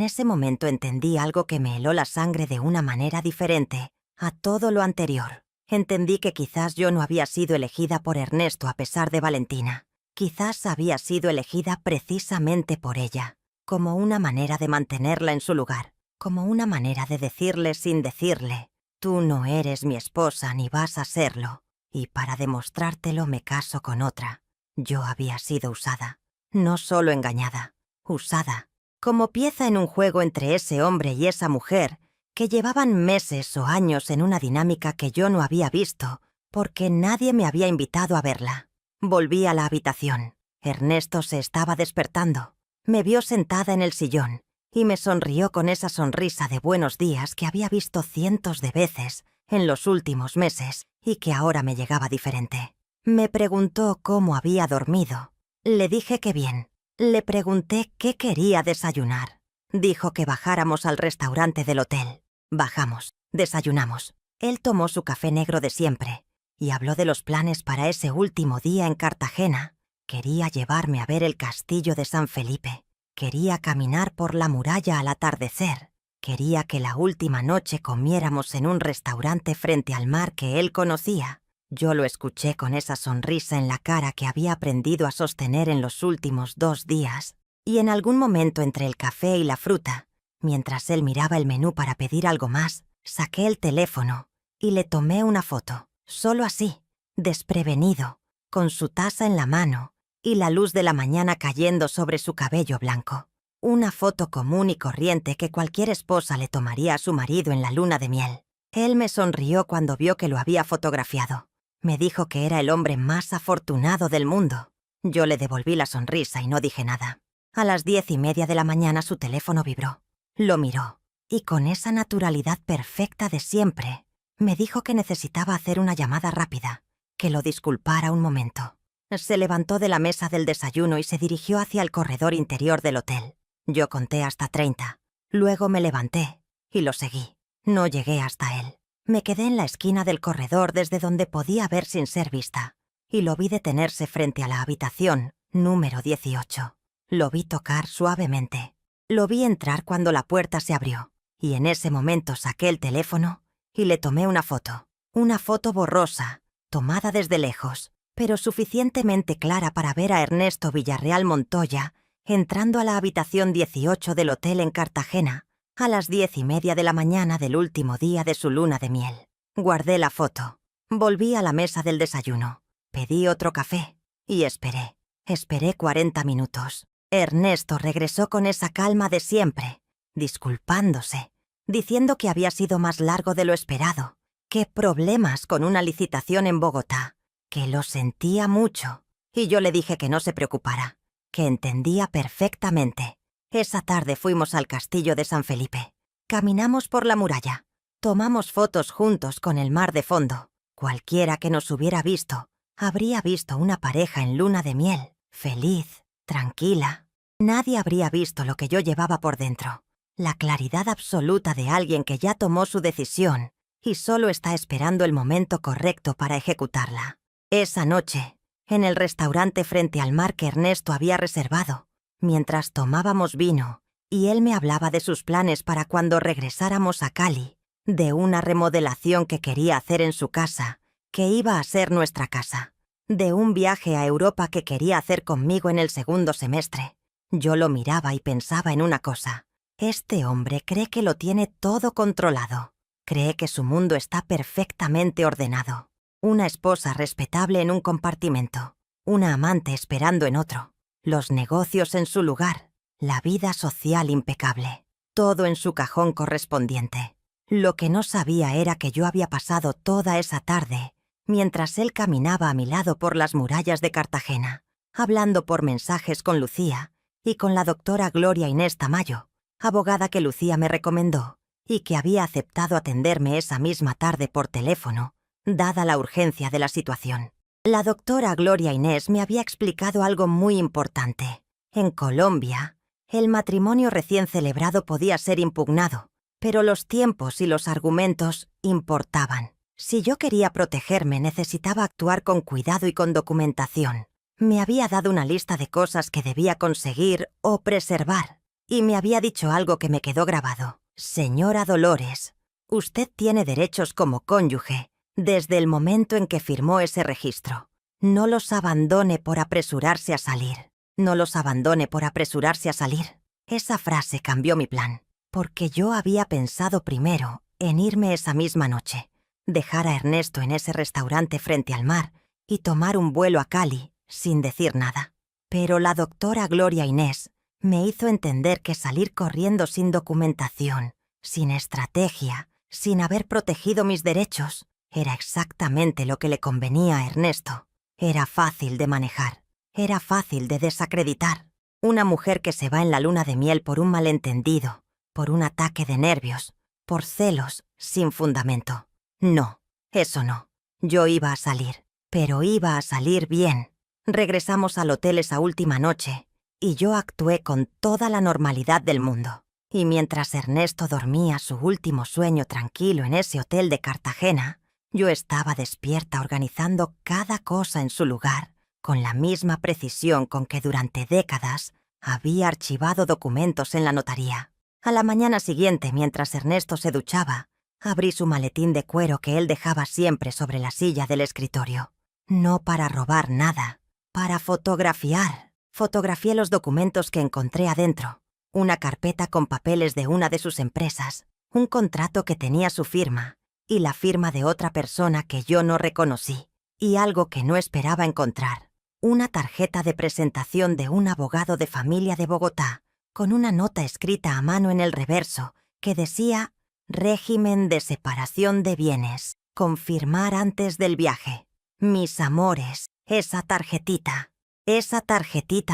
ese momento entendí algo que me heló la sangre de una manera diferente a todo lo anterior. Entendí que quizás yo no había sido elegida por Ernesto a pesar de Valentina. Quizás había sido elegida precisamente por ella, como una manera de mantenerla en su lugar, como una manera de decirle sin decirle: «Tú no eres mi esposa ni vas a serlo, y para demostrártelo me caso con otra». Yo había sido usada, no solo engañada, usada, como pieza en un juego entre ese hombre y esa mujer que llevaban meses o años en una dinámica que yo no había visto porque nadie me había invitado a verla. Volví a la habitación. Ernesto se estaba despertando. Me vio sentada en el sillón y me sonrió con esa sonrisa de buenos días que había visto cientos de veces en los últimos meses y que ahora me llegaba diferente. Me preguntó cómo había dormido. Le dije que bien. Le pregunté qué quería desayunar. Dijo que bajáramos al restaurante del hotel. Bajamos, desayunamos. Él tomó su café negro de siempre y habló de los planes para ese último día en Cartagena. Quería llevarme a ver el castillo de San Felipe. Quería caminar por la muralla al atardecer. Quería que la última noche comiéramos en un restaurante frente al mar que él conocía. Yo lo escuché con esa sonrisa en la cara que había aprendido a sostener en los últimos 2 días, y en algún momento entre el café y la fruta, mientras él miraba el menú para pedir algo más, saqué el teléfono y le tomé una foto, solo así, desprevenido, con su taza en la mano y la luz de la mañana cayendo sobre su cabello blanco. Una foto común y corriente que cualquier esposa le tomaría a su marido en la luna de miel. Él me sonrió cuando vio que lo había fotografiado. Me dijo que era el hombre más afortunado del mundo. Yo le devolví la sonrisa y no dije nada. A las 10:30 de la mañana su teléfono vibró. Lo miró, y con esa naturalidad perfecta de siempre, me dijo que necesitaba hacer una llamada rápida, que lo disculpara un momento. Se levantó de la mesa del desayuno y se dirigió hacia el corredor interior del hotel. Yo conté hasta 30. Luego me levanté y lo seguí. No llegué hasta él. Me quedé en la esquina del corredor desde donde podía ver sin ser vista, y lo vi detenerse frente a la habitación número 18. Lo vi tocar suavemente. Lo vi entrar cuando la puerta se abrió, y en ese momento saqué el teléfono y le tomé una foto. Una foto borrosa, tomada desde lejos, pero suficientemente clara para ver a Ernesto Villarreal Montoya entrando a la habitación 18 del hotel en Cartagena, a las 10:30 de la mañana del último día de su luna de miel. Guardé la foto. Volví a la mesa del desayuno. Pedí otro café y esperé. Esperé 40 minutos. Ernesto regresó con esa calma de siempre, disculpándose, diciendo que había sido más largo de lo esperado, que problemas con una licitación en Bogotá, que lo sentía mucho. Y yo le dije que no se preocupara, que entendía perfectamente. Esa tarde fuimos al castillo de San Felipe. Caminamos por la muralla. Tomamos fotos juntos con el mar de fondo. Cualquiera que nos hubiera visto habría visto una pareja en luna de miel, feliz, tranquila. Nadie habría visto lo que yo llevaba por dentro. La claridad absoluta de alguien que ya tomó su decisión y solo está esperando el momento correcto para ejecutarla. Esa noche, en el restaurante frente al mar que Ernesto había reservado, mientras tomábamos vino, y él me hablaba de sus planes para cuando regresáramos a Cali, de una remodelación que quería hacer en su casa, que iba a ser nuestra casa. de un viaje a Europa que quería hacer conmigo en el segundo semestre. Yo lo miraba y pensaba en una cosa. Este hombre cree que lo tiene todo controlado. Cree que su mundo está perfectamente ordenado. Una esposa respetable en un compartimento. Una amante esperando en otro. Los negocios en su lugar. La vida social impecable. Todo en su cajón correspondiente. Lo que no sabía era que yo había pasado toda esa tarde mientras él caminaba a mi lado por las murallas de Cartagena, hablando por mensajes con Lucía y con la doctora Gloria Inés Tamayo, abogada que Lucía me recomendó y que había aceptado atenderme esa misma tarde por teléfono, dada la urgencia de la situación. La doctora Gloria Inés me había explicado algo muy importante. En Colombia, el matrimonio recién celebrado podía ser impugnado, pero los tiempos y los argumentos importaban. Si yo quería protegerme, necesitaba actuar con cuidado y con documentación. Me había dado una lista de cosas que debía conseguir o preservar, y me había dicho algo que me quedó grabado. Señora Dolores, usted tiene derechos como cónyuge desde el momento en que firmó ese registro. No los abandone por apresurarse a salir. No los abandone por apresurarse a salir. Esa frase cambió mi plan, porque yo había pensado primero en irme esa misma noche, dejar a Ernesto en ese restaurante frente al mar y tomar un vuelo a Cali sin decir nada. Pero la doctora Gloria Inés me hizo entender que salir corriendo sin documentación, sin estrategia, sin haber protegido mis derechos, era exactamente lo que le convenía a Ernesto. Era fácil de manejar, era fácil de desacreditar. Una mujer que se va en la luna de miel por un malentendido, por un ataque de nervios, por celos sin fundamento. No, eso no. Yo iba a salir, pero iba a salir bien. Regresamos al hotel esa última noche y yo actué con toda la normalidad del mundo. Y mientras Ernesto dormía su último sueño tranquilo en ese hotel de Cartagena, yo estaba despierta organizando cada cosa en su lugar, con la misma precisión con que durante décadas había archivado documentos en la notaría. A la mañana siguiente, mientras Ernesto se duchaba, abrí su maletín de cuero que él dejaba siempre sobre la silla del escritorio. No para robar nada, para fotografiar. Fotografié los documentos que encontré adentro. Una carpeta con papeles de una de sus empresas, un contrato que tenía su firma y la firma de otra persona que yo no reconocí, y algo que no esperaba encontrar. Una tarjeta de presentación de un abogado de familia de Bogotá, con una nota escrita a mano en el reverso que decía: régimen de separación de bienes, confirmar antes del viaje. Mis amores, esa tarjetita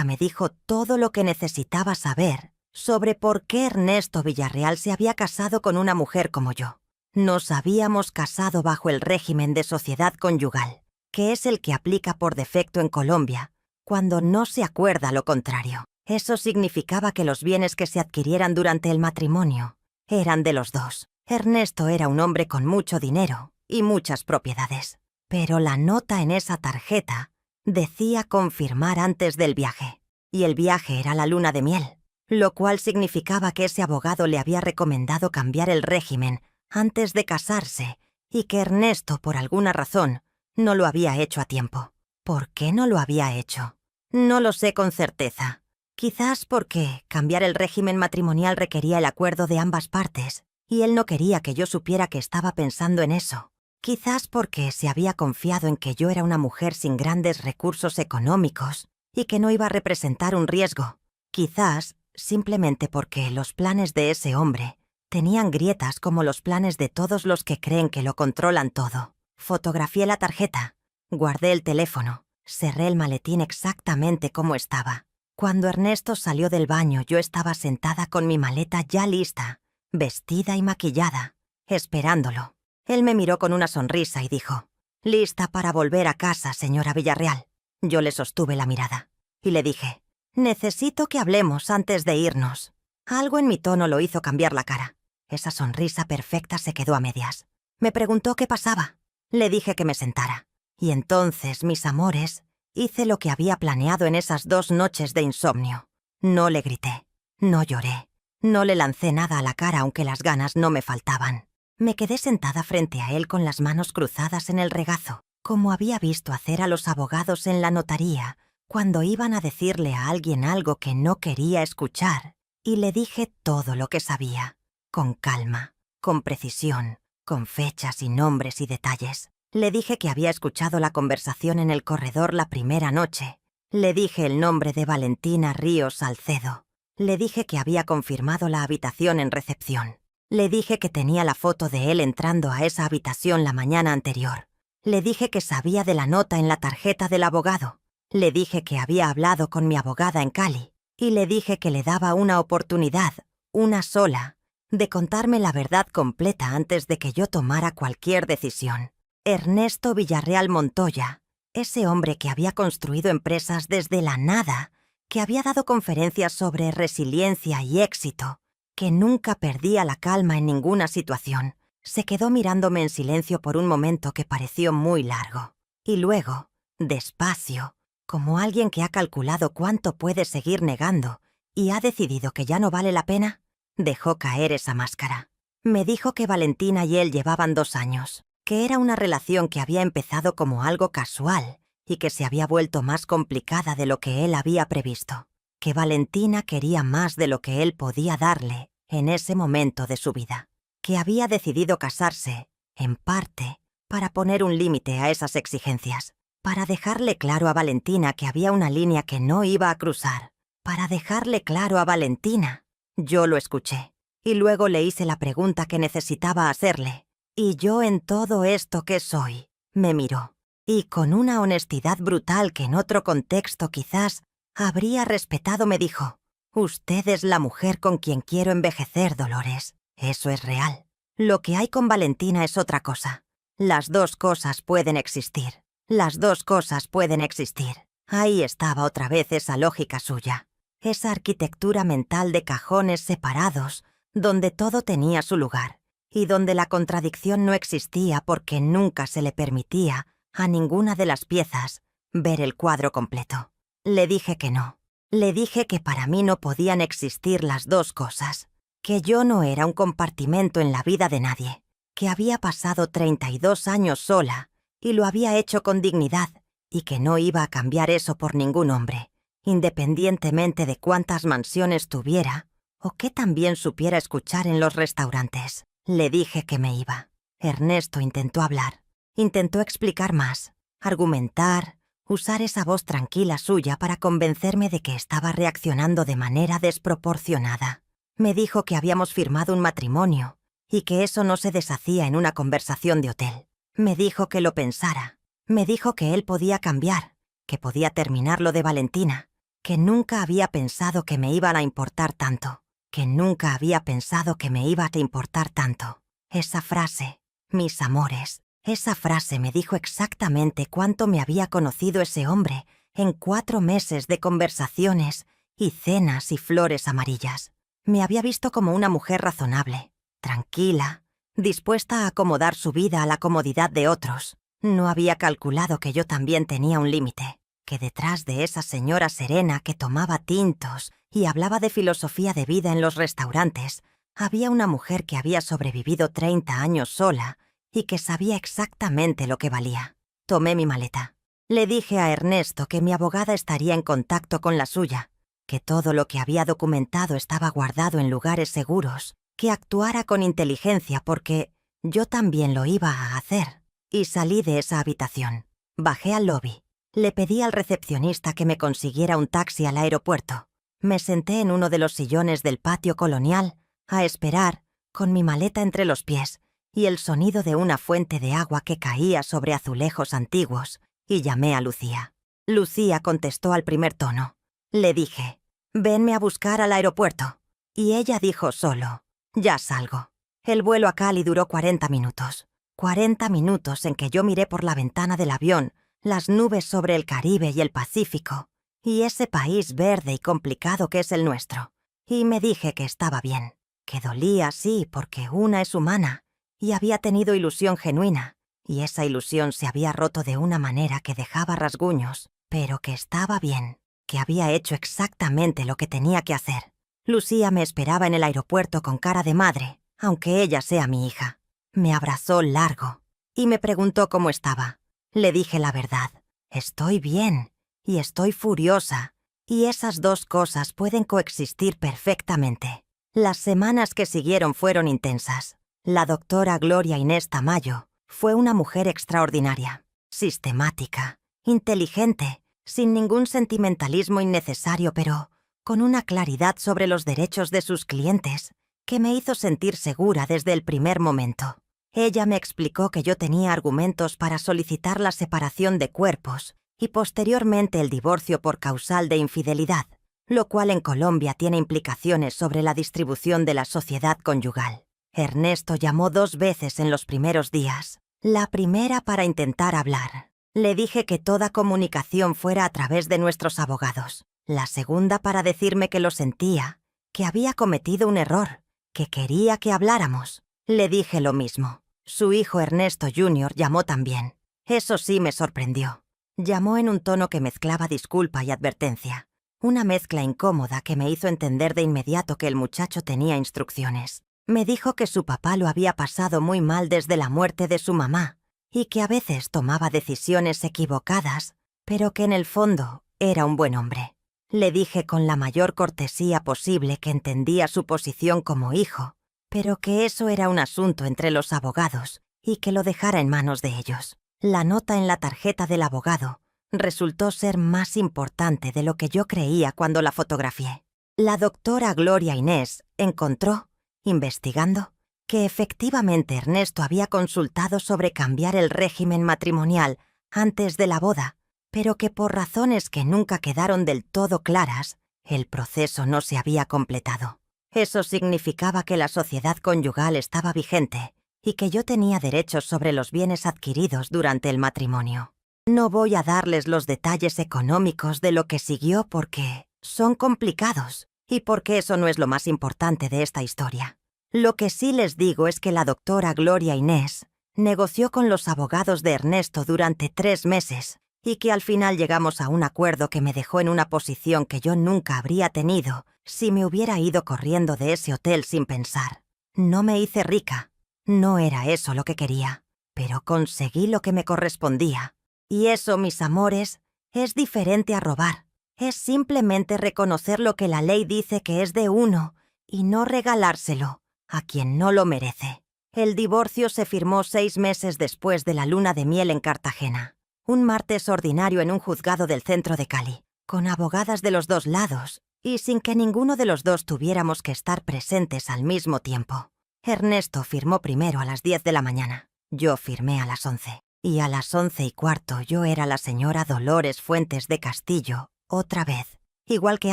me dijo todo lo que necesitaba saber sobre por qué Ernesto Villarreal se había casado con una mujer como yo. Nos habíamos casado bajo el régimen de sociedad conyugal, que es el que aplica por defecto en Colombia, cuando no se acuerda lo contrario. Eso significaba que los bienes que se adquirieran durante el matrimonio eran de los dos. Ernesto era un hombre con mucho dinero y muchas propiedades, pero la nota en esa tarjeta decía confirmar antes del viaje, y el viaje era la luna de miel, lo cual significaba que ese abogado le había recomendado cambiar el régimen antes de casarse y que Ernesto, por alguna razón, no lo había hecho a tiempo. ¿Por qué no lo había hecho? No lo sé con certeza. Quizás porque cambiar el régimen matrimonial requería el acuerdo de ambas partes, y él no quería que yo supiera que estaba pensando en eso. Quizás porque se había confiado en que yo era una mujer sin grandes recursos económicos y que no iba a representar un riesgo. Quizás simplemente porque los planes de ese hombre tenían grietas como los planes de todos los que creen que lo controlan todo. Fotografié la tarjeta, guardé el teléfono, cerré el maletín exactamente como estaba. Cuando Ernesto salió del baño, yo estaba sentada con mi maleta ya lista, vestida y maquillada, esperándolo. Él me miró con una sonrisa y dijo: «¿Lista para volver a casa, señora Villarreal?». Yo le sostuve la mirada y le dije: «Necesito que hablemos antes de irnos». Algo en mi tono lo hizo cambiar la cara. Esa sonrisa perfecta se quedó a medias. Me preguntó qué pasaba. Le dije que me sentara. Y entonces, mis amores, hice lo que había planeado en esas 2 noches de insomnio. No le grité, no lloré, no le lancé nada a la cara aunque las ganas no me faltaban. Me quedé sentada frente a él con las manos cruzadas en el regazo, como había visto hacer a los abogados en la notaría cuando iban a decirle a alguien algo que no quería escuchar, y le dije todo lo que sabía, con calma, con precisión, con fechas y nombres y detalles. Le dije que había escuchado la conversación en el corredor la primera noche. Le dije el nombre de Valentina Ríos Salcedo. Le dije que había confirmado la habitación en recepción. Le dije que tenía la foto de él entrando a esa habitación la mañana anterior. Le dije que sabía de la nota en la tarjeta del abogado. Le dije que había hablado con mi abogada en Cali. Y le dije que le daba una oportunidad, una sola, de contarme la verdad completa antes de que yo tomara cualquier decisión. Ernesto Villarreal Montoya, ese hombre que había construido empresas desde la nada, que había dado conferencias sobre resiliencia y éxito, que nunca perdía la calma en ninguna situación, se quedó mirándome en silencio por un momento que pareció muy largo. Y luego, despacio, como alguien que ha calculado cuánto puede seguir negando y ha decidido que ya no vale la pena, dejó caer esa máscara. Me dijo que Valentina y él llevaban 2 años, que era una relación que había empezado como algo casual y que se había vuelto más complicada de lo que él había previsto, que Valentina quería más de lo que él podía darle en ese momento de su vida, que había decidido casarse, en parte, para poner un límite a esas exigencias, para dejarle claro a Valentina que había una línea que no iba a cruzar, para dejarle claro a Valentina. Yo lo escuché, y luego le hice la pregunta que necesitaba hacerle. Y yo en todo esto que soy, me miró, y con una honestidad brutal que en otro contexto quizás habría respetado me dijo: «Usted es la mujer con quien quiero envejecer, Dolores. Eso es real. Lo que hay con Valentina es otra cosa. Las 2 cosas pueden existir. Las 2 cosas pueden existir». Ahí estaba otra vez esa lógica suya, esa arquitectura mental de cajones separados, donde todo tenía su lugar, y donde la contradicción no existía porque nunca se le permitía a ninguna de las piezas ver el cuadro completo. Le dije que no. Le dije que para mí no podían existir las 2 cosas, que yo no era un compartimento en la vida de nadie, que había pasado 32 años sola y lo había hecho con dignidad, y que no iba a cambiar eso por ningún hombre, independientemente de cuántas mansiones tuviera o qué también supiera escuchar en los restaurantes. Le dije que me iba. Ernesto intentó hablar, intentó explicar más, argumentar, usar esa voz tranquila suya para convencerme de que estaba reaccionando de manera desproporcionada. Me dijo que habíamos firmado un matrimonio y que eso no se deshacía en una conversación de hotel. Me dijo que lo pensara. Me dijo que él podía cambiar, que podía terminar lo de Valentina, que nunca había pensado que me iban a importar tanto, que nunca había pensado que me iba a importar tanto. Esa frase, mis amores, esa frase me dijo exactamente cuánto me había conocido ese hombre en 4 meses de conversaciones y cenas y flores amarillas. Me había visto como una mujer razonable, tranquila, dispuesta a acomodar su vida a la comodidad de otros. No había calculado que yo también tenía un límite, que detrás de esa señora serena que tomaba tintos y hablaba de filosofía de vida en los restaurantes, había una mujer que había sobrevivido 30 años sola y que sabía exactamente lo que valía. Tomé mi maleta. Le dije a Ernesto que mi abogada estaría en contacto con la suya, que todo lo que había documentado estaba guardado en lugares seguros, que actuara con inteligencia porque yo también lo iba a hacer. Y salí de esa habitación. Bajé al lobby. Le pedí al recepcionista que me consiguiera un taxi al aeropuerto. Me senté en uno de los sillones del patio colonial a esperar, con mi maleta entre los pies y el sonido de una fuente de agua que caía sobre azulejos antiguos, y llamé a Lucía. Lucía contestó al primer tono. Le dije: «Venme a buscar al aeropuerto». Y ella dijo solo: «Ya salgo». El vuelo a Cali duró 40 minutos. 40 minutos en que yo miré por la ventana del avión las nubes sobre el Caribe y el Pacífico, y ese país verde y complicado que es el nuestro, y me dije que estaba bien, que dolía, sí, porque una es humana, y había tenido ilusión genuina, y esa ilusión se había roto de una manera que dejaba rasguños, pero que estaba bien, que había hecho exactamente lo que tenía que hacer. Lucía me esperaba en el aeropuerto con cara de madre, aunque ella sea mi hija. Me abrazó largo y me preguntó cómo estaba. Le dije la verdad. Estoy bien y estoy furiosa, y esas dos cosas pueden coexistir perfectamente. Las semanas que siguieron fueron intensas. La doctora Gloria Inés Tamayo fue una mujer extraordinaria, sistemática, inteligente, sin ningún sentimentalismo innecesario, pero con una claridad sobre los derechos de sus clientes que me hizo sentir segura desde el primer momento. Ella me explicó que yo tenía argumentos para solicitar la separación de cuerpos y posteriormente el divorcio por causal de infidelidad, lo cual en Colombia tiene implicaciones sobre la distribución de la sociedad conyugal. Ernesto llamó 2 veces en los primeros días. La primera para intentar hablar. Le dije que toda comunicación fuera a través de nuestros abogados. La segunda para decirme que lo sentía, que había cometido un error, que quería que habláramos. Le dije lo mismo. Su hijo Ernesto Jr. llamó también. Eso sí me sorprendió. Llamó en un tono que mezclaba disculpa y advertencia. Una mezcla incómoda que me hizo entender de inmediato que el muchacho tenía instrucciones. Me dijo que su papá lo había pasado muy mal desde la muerte de su mamá y que a veces tomaba decisiones equivocadas, pero que en el fondo era un buen hombre. Le dije con la mayor cortesía posible que entendía su posición como hijo, pero que eso era un asunto entre los abogados y que lo dejara en manos de ellos. La nota en la tarjeta del abogado resultó ser más importante de lo que yo creía cuando la fotografié. La doctora Gloria Inés encontró, investigando, que efectivamente Ernesto había consultado sobre cambiar el régimen matrimonial antes de la boda, pero que por razones que nunca quedaron del todo claras, el proceso no se había completado. Eso significaba que la sociedad conyugal estaba vigente y que yo tenía derechos sobre los bienes adquiridos durante el matrimonio. No voy a darles los detalles económicos de lo que siguió porque son complicados y porque eso no es lo más importante de esta historia. Lo que sí les digo es que la doctora Gloria Inés negoció con los abogados de Ernesto durante 3 meses y que al final llegamos a un acuerdo que me dejó en una posición que yo nunca habría tenido si me hubiera ido corriendo de ese hotel sin pensar. No me hice rica, no era eso lo que quería, pero conseguí lo que me correspondía. Y eso, mis amores, es diferente a robar. Es simplemente reconocer lo que la ley dice que es de uno y no regalárselo a quien no lo merece. El divorcio se firmó 6 meses después de la luna de miel en Cartagena. Un martes ordinario en un juzgado del centro de Cali, con abogadas de los 2 lados y sin que ninguno de los 2 tuviéramos que estar presentes al mismo tiempo. Ernesto firmó primero a las 10 de la mañana. Yo firmé a las 11. Y a las 11:15 yo era la señora Dolores Fuentes de Castillo, otra vez, igual que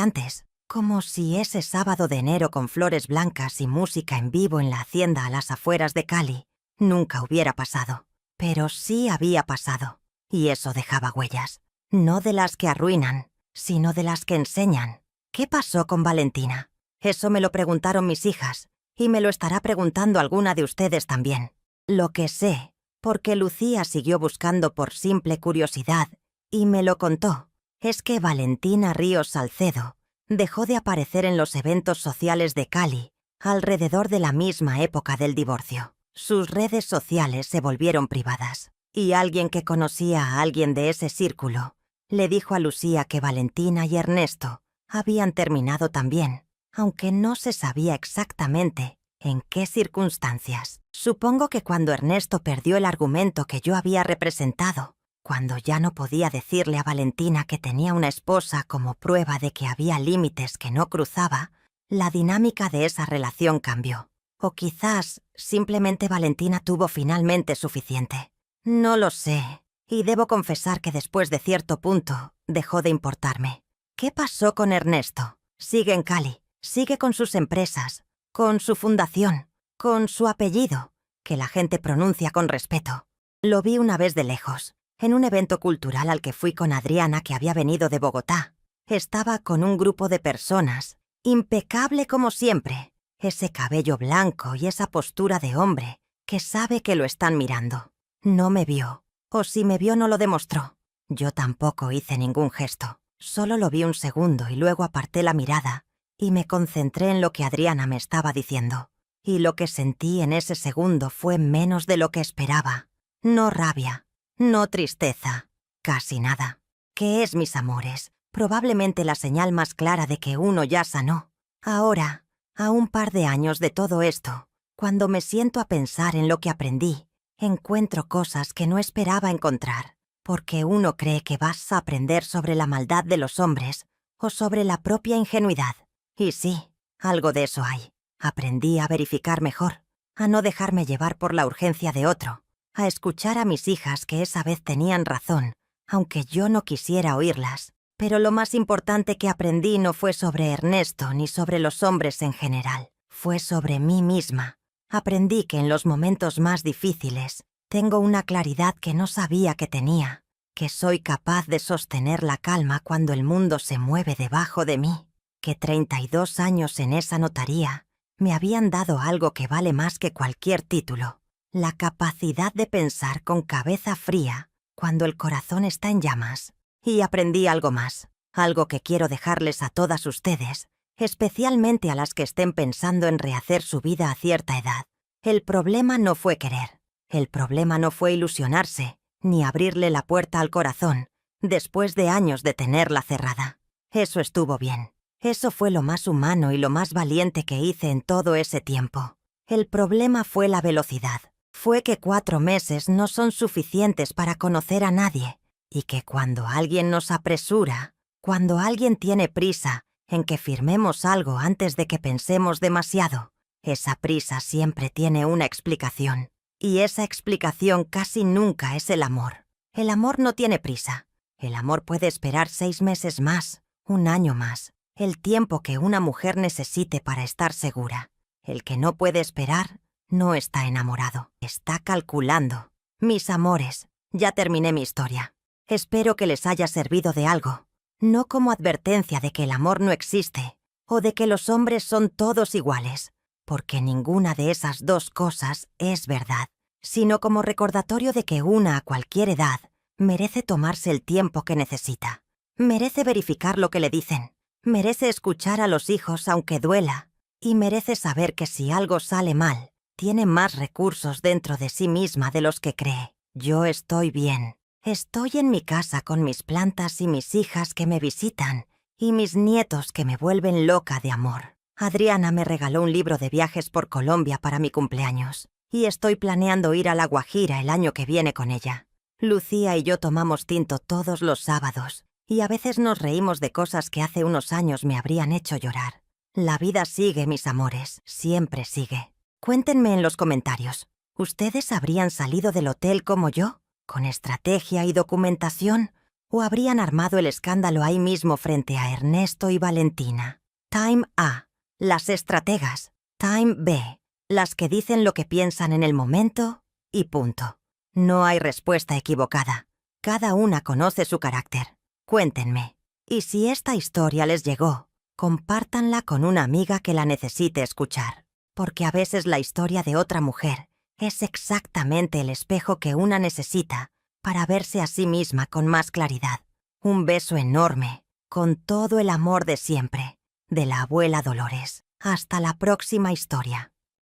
antes, como si ese sábado de enero con flores blancas y música en vivo en la hacienda a las afueras de Cali nunca hubiera pasado. Pero sí había pasado, y eso dejaba huellas, no de las que arruinan, sino de las que enseñan. ¿Qué pasó con Valentina? Eso me lo preguntaron mis hijas, y me lo estará preguntando alguna de ustedes también. Lo que sé, porque Lucía siguió buscando por simple curiosidad y me lo contó, es que Valentina Ríos Salcedo dejó de aparecer en los eventos sociales de Cali alrededor de la misma época del divorcio. Sus redes sociales se volvieron privadas y alguien que conocía a alguien de ese círculo le dijo a Lucía que Valentina y Ernesto habían terminado también, aunque no se sabía exactamente ¿en qué circunstancias? Supongo que cuando Ernesto perdió el argumento que yo había representado, cuando ya no podía decirle a Valentina que tenía una esposa como prueba de que había límites que no cruzaba, la dinámica de esa relación cambió. O quizás simplemente Valentina tuvo finalmente suficiente. No lo sé, y debo confesar que después de cierto punto dejó de importarme. ¿Qué pasó con Ernesto? Sigue en Cali, sigue con sus empresas, con su fundación, con su apellido, que la gente pronuncia con respeto. Lo vi una vez de lejos, en un evento cultural al que fui con Adriana, que había venido de Bogotá. Estaba con un grupo de personas, impecable como siempre, ese cabello blanco y esa postura de hombre que sabe que lo están mirando. No me vio, o si me vio no lo demostró. Yo tampoco hice ningún gesto, solo lo vi un segundo y luego aparté la mirada y me concentré en lo que Adriana me estaba diciendo. Y lo que sentí en ese segundo fue menos de lo que esperaba. No rabia, No tristeza, casi nada. ¿Qué es, mis amores? Probablemente la señal más clara de que uno ya sanó. Ahora, a un par de años de todo esto, cuando me siento a pensar en lo que aprendí, encuentro cosas que no esperaba encontrar, porque uno cree que vas a aprender sobre la maldad de los hombres o sobre la propia ingenuidad. Y sí, algo de eso hay. Aprendí a verificar mejor, a no dejarme llevar por la urgencia de otro, a escuchar a mis hijas que esa vez tenían razón, aunque yo no quisiera oírlas. Pero lo más importante que aprendí no fue sobre Ernesto ni sobre los hombres en general, fue sobre mí misma. Aprendí que en los momentos más difíciles tengo una claridad que no sabía que tenía, que soy capaz de sostener la calma cuando el mundo se mueve debajo de mí, que 32 años en esa notaría me habían dado algo que vale más que cualquier título, la capacidad de pensar con cabeza fría cuando el corazón está en llamas. Y aprendí algo más, algo que quiero dejarles a todas ustedes, especialmente a las que estén pensando en rehacer su vida a cierta edad. El problema no fue querer, el problema no fue ilusionarse, ni abrirle la puerta al corazón, después de años de tenerla cerrada. Eso estuvo bien. Eso fue lo más humano y lo más valiente que hice en todo ese tiempo. El problema fue la velocidad. Fue que 4 meses no son suficientes para conocer a nadie. Y que cuando alguien nos apresura, cuando alguien tiene prisa en que firmemos algo antes de que pensemos demasiado, esa prisa siempre tiene una explicación. Y esa explicación casi nunca es el amor. El amor no tiene prisa. El amor puede esperar 6 meses más, 1 año más, el tiempo que una mujer necesite para estar segura. El que no puede esperar no está enamorado, está calculando. Mis amores, ya terminé mi historia. Espero que les haya servido de algo, no como advertencia de que el amor no existe o de que los hombres son todos iguales, porque ninguna de esas dos cosas es verdad, sino como recordatorio de que una a cualquier edad merece tomarse el tiempo que necesita, merece verificar lo que le dicen, merece escuchar a los hijos aunque duela, y merece saber que si algo sale mal, tiene más recursos dentro de sí misma de los que cree. Yo estoy bien. Estoy en mi casa con mis plantas y mis hijas que me visitan y mis nietos que me vuelven loca de amor. Adriana me regaló un libro de viajes por Colombia para mi cumpleaños y estoy planeando ir a La Guajira el año que viene con ella. Lucía y yo tomamos tinto todos los sábados y a veces nos reímos de cosas que hace unos años me habrían hecho llorar. La vida sigue, mis amores, siempre sigue. Cuéntenme en los comentarios, ¿ustedes habrían salido del hotel como yo? ¿Con estrategia y documentación? ¿O habrían armado el escándalo ahí mismo frente a Ernesto y Valentina? Time A, las estrategas. Time B, las que dicen lo que piensan en el momento y punto. No hay respuesta equivocada. Cada una conoce su carácter. Cuéntenme. Y si esta historia les llegó, compártanla con una amiga que la necesite escuchar. Porque a veces la historia de otra mujer es exactamente el espejo que una necesita para verse a sí misma con más claridad. Un beso enorme, con todo el amor de siempre, de la abuela Dolores. Hasta la próxima historia.